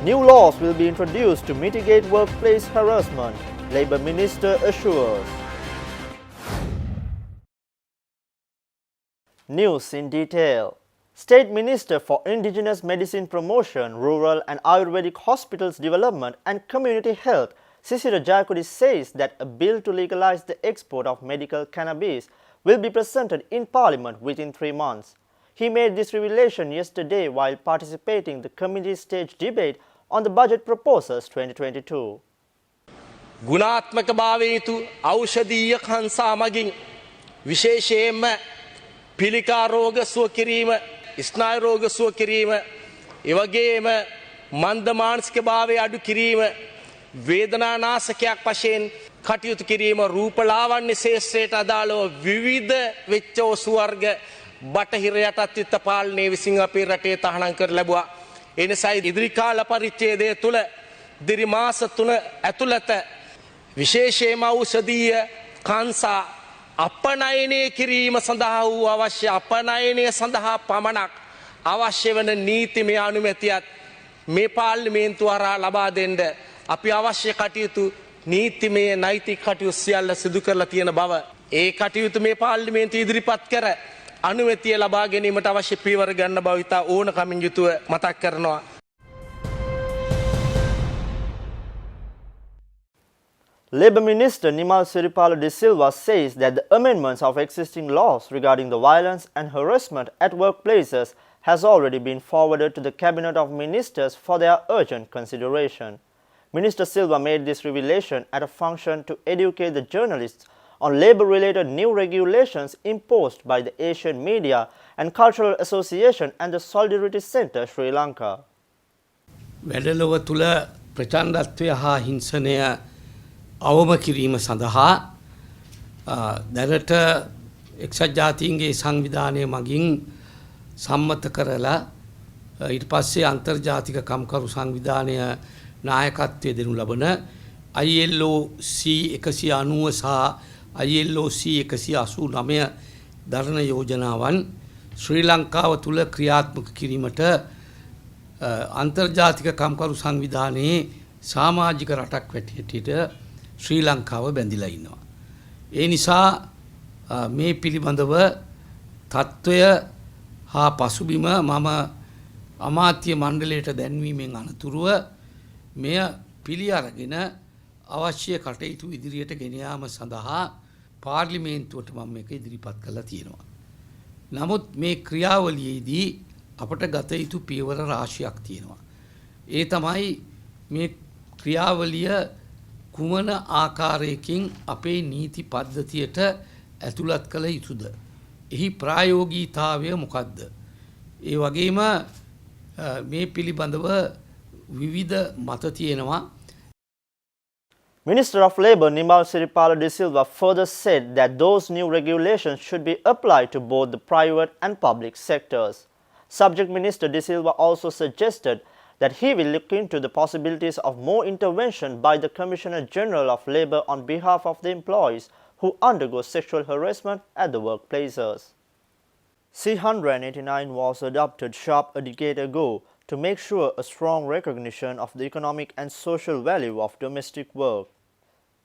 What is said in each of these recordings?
New laws will be introduced to mitigate workplace harassment, Labour Minister assures. News in detail. State Minister for Indigenous Medicine Promotion, Rural and Ayurvedic Hospitals Development and Community Health, Sisira Jayakudi says that a bill to legalize the export of medical cannabis will be presented in Parliament within 3 months. He made this revelation yesterday while participating in the committee stage debate on the budget proposals 2022. ගුණාත්මක භාවයේතු ඖෂධීය කංසා මගින් විශේෂයෙන්ම පිළිකා රෝග සුව කිරීම, ස්නායු රෝග සුව කිරීම, ඒ වගේම මන්ද මානසික භාවය අඩු කිරීම, වේදනානාශකයක් වශයෙන් කටයුතු කිරීම, රූපලාවන්‍ය ශේෂ්ත්‍රයට අදාළව විවිධ වෙච්ච ඔසු වර්ග බටහිර යටත් විත්ත පාලනයේ විසින් අපේ රටේ තහනම් කර ලැබුවා. ඒ නිසා ඉදිරි කාල පරිච්ඡේදය තුළ ඉදිරි මාස 3 ඇතුළත විශේෂයෙන්ම ඖෂධීය කාංසා අපනයනය කිරීම සඳහා වූ අවශ්‍ය අපනයනය සඳහා පමණක් අවශ්‍ය වන නීතිමය අනුමැතියත් මේ පාර්ලිමේන්තුව හරහා ලබා දෙන්න අපි අවශ්‍ය කටයුතු නීතිමය නෛතික කටයුතු සියල්ල සිදු කරලා තියෙන බව ඒ කටයුතු මේ පාර්ලිමේන්තුව ඉදිරිපත් කර අනුමැතිය ලබා ගැනීමට අවශ්‍ය පියවර ගන්න බව ඉතා ඕනකමින් යුතුව මතක් කරනවා. Labour Minister Nimal Siripala de Silva says that the amendments of existing laws regarding the violence and harassment at workplaces has already been forwarded to the Cabinet of Ministers for their urgent consideration. Minister Silva made this revelation at a function to educate the journalists on labour-related new regulations imposed by the Asian Media and Cultural Association and the Solidarity Centre Sri Lanka. වැඩලොව තුළ ප්‍රචණ්ඩත්වය හා හිංසනය අවම කිරීම සඳහා දැනට එක්සත් ජාතීන්ගේ සංවිධානය මගින් සම්මත කරලා ඊට පස්සේ අන්තර්ජාතික කම්කරු සංවිධානය නායකත්වය දෙනු ලබන ILO C190 සහ ILO C189 දරණ යෝජනාවන් ශ්‍රී ලංකාව තුළ ක්‍රියාත්මක කිරීමට අන්තර්ජාතික කම්කරු සංවිධානයේ සමාජික රටක් වැටියට ශ්‍රී ලංකාව බැඳිලා ඉන්නවා. ඒ නිසා මේ පිළිබඳව තත්ත්වය හා පසුබිම මම අමාත්‍ය මණ්ඩලයට දැන්වීමෙන් අනතුරුව මෙය පිළි අරගෙන අවශ්‍ය කටයුතු ඉදිරියට ගෙන යාම සඳහා පාර්ලිමේන්තුවට මම මේක ඉදිරිපත් කළා තියෙනවා. නමුත් මේ ක්‍රියාවලියේදී අපට ගත යුතු පියවර රාශියක් තියෙනවා. ඒ තමයි මේ ක්‍රියාවලිය කුමන ආකාරයකින් අපේ නීති පද්ධතියට ඇතුළත් කළ යුතුද? එහි ප්‍රායෝගීතාවය මොකක්ද? ඒ වගේම මේ පිළිබඳව විවිධ මත තියෙනවා. Minister of Labour Nimal Siripala de Silva further said that those new regulations should be applied to both the private and public sectors. Subject Minister de Silva also suggested that he will look into the possibilities of more intervention by the Commissioner General of Labour on behalf of the employees who undergo sexual harassment at the workplaces. C189 was adopted sharp a decade ago to make sure a strong recognition of the economic and social value of domestic work.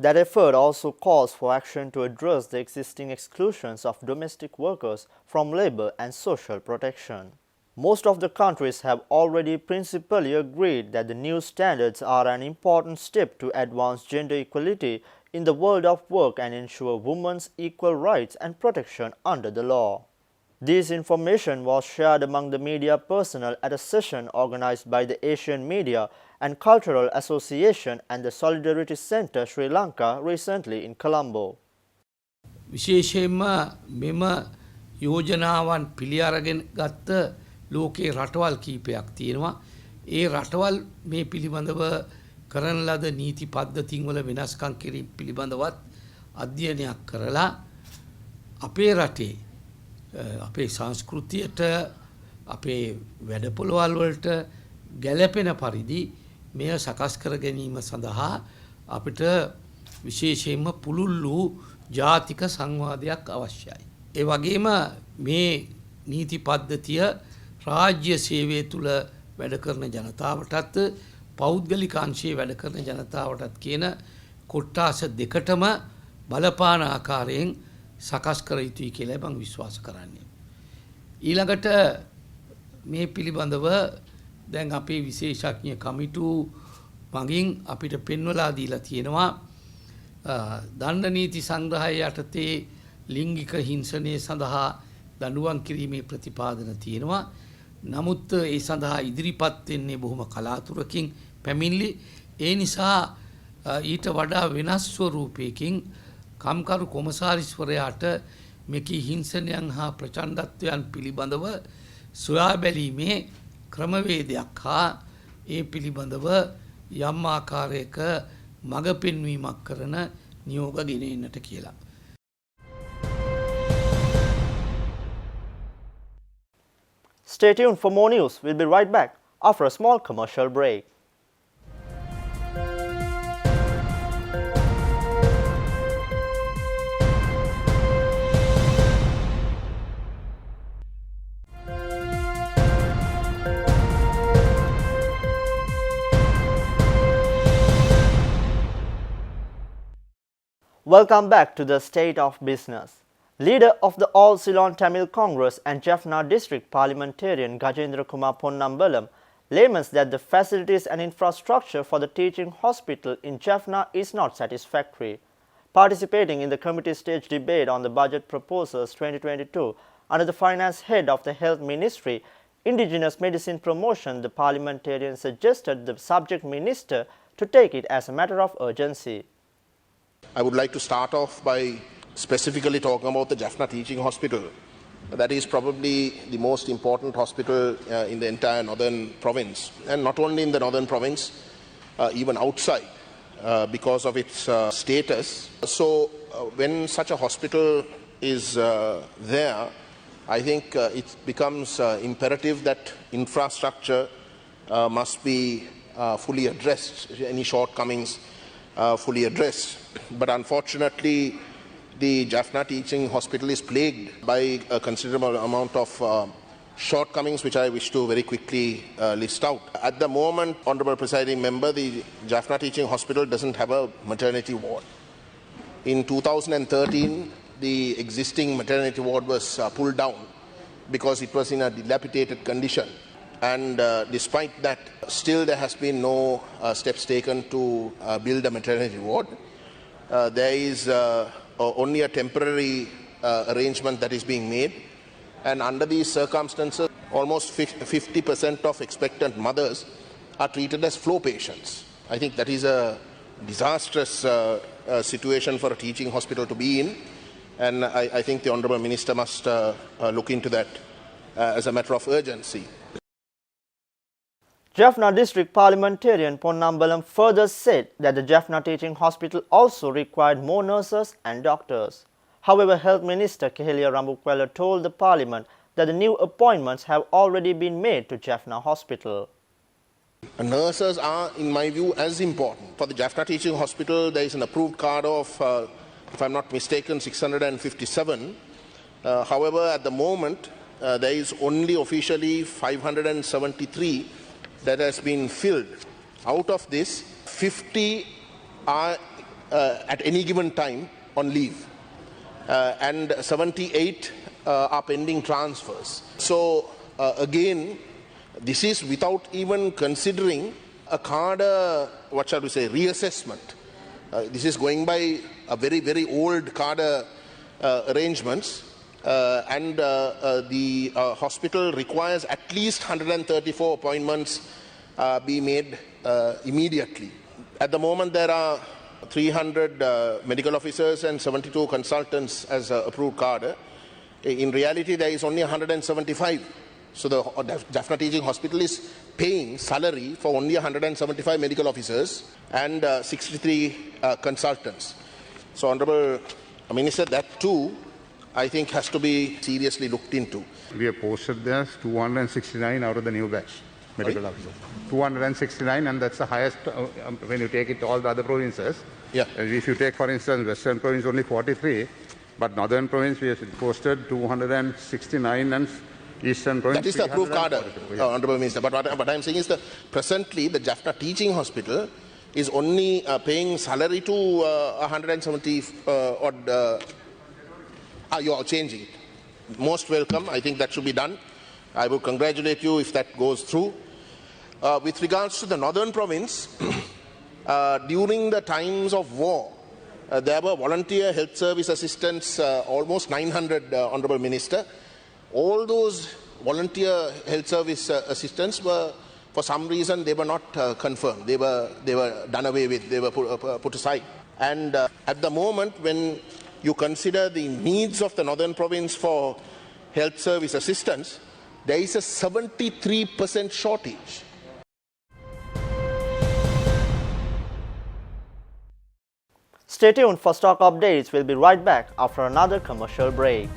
That effort also calls for action to address the existing exclusions of domestic workers from labour and social protection. Most of the countries have already principally agreed that the new standards are an important step to advance gender equality in the world of work and ensure women's equal rights and protection under the law. This information was shared among the media personnel at a session organized by the Asian Media and Cultural Association and the Solidarity Centre Sri Lanka recently in Colombo. විශේෂයෙන්ම මෙම යෝජනාවන් පිළි අරගෙන ගත්ත ලෝකේ රටවල් කීපයක් තියෙනවා. ඒ රටවල් මේ පිළිබඳව කරන ලද නීති පද්ධතින් වල වෙනස්කම් කිරීම පිළිබඳවත් අධ්‍යයනයක් කරලා අපේ රටේ අපේ සංස්කෘතියට අපේ වැඩපොළවල් වලට ගැළපෙන පරිදි මෙය සකස් කර ගැනීම සඳහා අපිට විශේෂයෙන්ම පුළුල් වූ ජාතික සංවාදයක් අවශ්‍යයි. ඒ වගේම මේ නීති පද්ධතිය රාජ්‍ය සේවය තුළ වැඩ කරන ජනතාවටත් පෞද්ගලික අංශයේ වැඩ කරන ජනතාවටත් කියන කොට්ටාස දෙකටම බලපාන ආකාරයෙන් සකස් කර යුතුයි කියලා මම විශ්වාස කරන්නේ. ඊළඟට මේ පිළිබඳව දැන් අපේ විශේෂඥ කමිටු මගින් අපිට පෙන්වලා දීලා තියෙනවා දණ්ඩ නීති සංග්‍රහය යටතේ ලිංගික හිංසනය සඳහා දඬුවම් කිරීමේ ප්‍රතිපාදන තියෙනවා. නමුත් ඒ සඳහා ඉදිරිපත් වෙන්නේ බොහොම කලාතුරකින් පැමිණිලි. ඒ නිසා ඊට වඩා වෙනස් ස්වරූපයකින් කම්කරු කොමසාරිස්වරයාට මෙකී හිංසනයන් හා ප්‍රචණ්ඩත්වයන් පිළිබඳව සොයා බැලීමේ ක්‍රමවේදයක් හා ඒ පිළිබඳව යම් ආකාරයක මඟ පෙන්වීමක් කරන නියෝග ගෙන එන්නට කියලා. Stay tuned for more news. We'll be right back after a small commercial break. Welcome back to the State of Business. Leader of the All Ceylon Tamil Congress and Jaffna District Parliamentarian Gajendra Kumar Ponnambalam laments that the facilities and infrastructure for the teaching hospital in Jaffna is not satisfactory. Participating in the committee stage debate on the budget proposals 2022 under the finance head of the Health Ministry, Indigenous Medicine Promotion, the parliamentarian suggested the subject minister to take it as a matter of urgency. I would like to start off by specifically talking about the Jaffna Teaching Hospital. That is probably the most important hospital in the entire northern province, and not only in the northern province, even outside, because of its status. So when such a hospital is there, I think it becomes imperative that infrastructure must be fully addressed, any shortcomings fully addressed. But unfortunately, the Jaffna Teaching Hospital is plagued by a considerable amount of shortcomings, which I wish to very quickly list out. At the moment, Honourable Presiding Member, the Jaffna Teaching Hospital doesn't have a maternity ward. In 2013, the existing maternity ward was pulled down because it was in a dilapidated condition. And despite that, still there has been no steps taken to build a maternity ward. There is only a temporary arrangement that is being made. And under these circumstances, almost 50% of expectant mothers are treated as flow patients. I think that is a disastrous situation for a teaching hospital to be in. And I think the Honourable Minister must look into that as a matter of urgency. Jaffna District Parliamentarian Ponnambalam further said that the Jaffna Teaching Hospital also required more nurses and doctors. However, Health Minister Kehelia Rambukwala told the Parliament that the new appointments have already been made to Jaffna Hospital. Nurses are, in my view, as important. For the Jaffna Teaching Hospital, there is an approved cadre of, if I'm not mistaken, 657. However, at the moment, there is only officially 573 that has been filled. Out of this, 50 are at any given time on leave, and 78 are pending transfers. So again, this is without even considering a cadre, what shall we say, reassessment. This is going by a very, very old cadre arrangements. And the hospital requires at least 134 appointments be made immediately. At the moment, there are 300 medical officers and 72 consultants as approved cadre. In reality, there is only 175. So the Jaffna Teaching Hospital is paying salary for only 175 medical officers and 63 consultants. So Honourable Minister, that too, I think has to be seriously looked into. We have posted there 269 out of the new batch medical officers. 269, and that's the highest when you take it all the other provinces. Yeah. If you take, for instance, Western Province only 43, but Northern Province we have posted 269 and Eastern Province. That is the approved cadre, 342, yeah. Honourable Minister. But what I'm saying is that presently the Jaffna Teaching Hospital is only paying salary to 170 odd. You are changing it. Most welcome. I think that should be done. I will congratulate you if that goes through. With regards to the northern province, during the times of war, there were volunteer health service assistants, almost 900, Honourable Minister. All those volunteer health service assistants were, for some reason, they were not confirmed. They were done away with. They were put aside. And at the moment, when you consider the needs of the northern province for health service assistance, there is a 73% shortage. Stay tuned for stock updates. We'll be right back after another commercial break.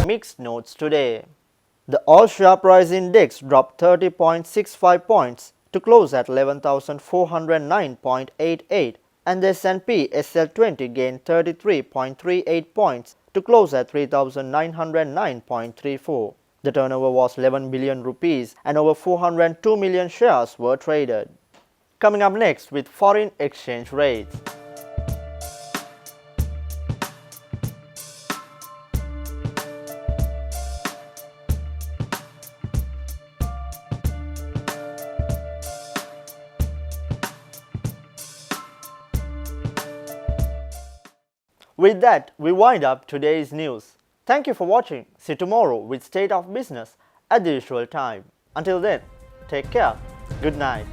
Mixed notes today. The All-Share Price Index dropped 30.65 points to close at 11,409.88, and the S&P SL20 gained 33.38 points to close at 3,909.34. The turnover was 11 billion rupees and over 402 million shares were traded. Coming up next with foreign exchange rates. With that, we wind up today's news. Thank you for watching. See you tomorrow with State of Business at the usual time. Until then, take care. Good night.